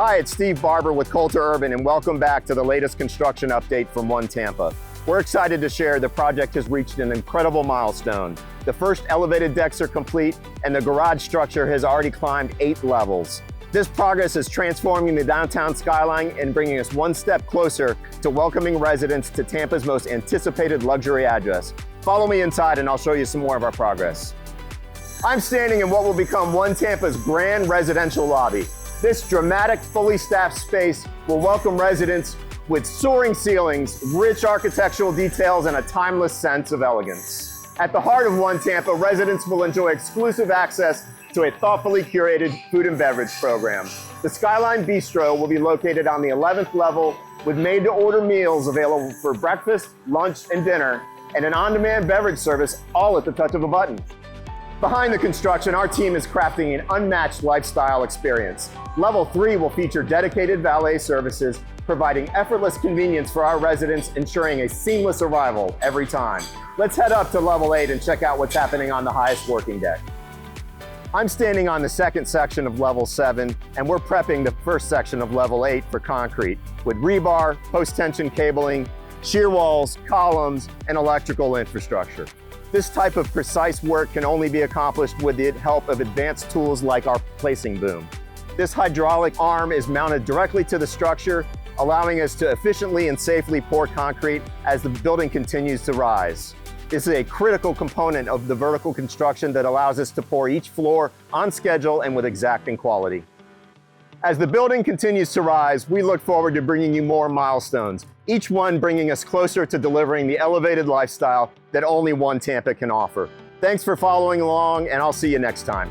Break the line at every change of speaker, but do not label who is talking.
Hi, it's Steve Barber with Coulter Urban, and welcome back to the latest construction update from One Tampa. We're excited to share the project has reached an incredible milestone. The first elevated decks are complete, and the garage structure has already climbed 8 levels. This progress is transforming the downtown skyline and bringing us one step closer to welcoming residents to Tampa's most anticipated luxury address. Follow me inside and I'll show you some more of our progress. I'm standing in what will become One Tampa's grand residential lobby. This dramatic, fully staffed space will welcome residents with soaring ceilings, rich architectural details, and a timeless sense of elegance. At the heart of One Tampa, residents will enjoy exclusive access to a thoughtfully curated food and beverage program. The Skyline Bistro will be located on the 11th level with made-to-order meals available for breakfast, lunch, and dinner, and an on-demand beverage service all at the touch of a button. Behind the construction, our team is crafting an unmatched lifestyle experience. Level 3 will feature dedicated valet services, providing effortless convenience for our residents, ensuring a seamless arrival every time. Let's head up to Level 8 and check out what's happening on the highest working deck. I'm standing on the second section of Level 7, and we're prepping the first section of Level 8 for concrete, with rebar, post-tension cabling, shear walls, columns, and electrical infrastructure. This type of precise work can only be accomplished with the help of advanced tools like our placing boom. This hydraulic arm is mounted directly to the structure, allowing us to efficiently and safely pour concrete as the building continues to rise. This is a critical component of the vertical construction that allows us to pour each floor on schedule and with exacting quality. As the building continues to rise, we look forward to bringing you more milestones, each one bringing us closer to delivering the elevated lifestyle that only One Tampa can offer. Thanks for following along, and I'll see you next time.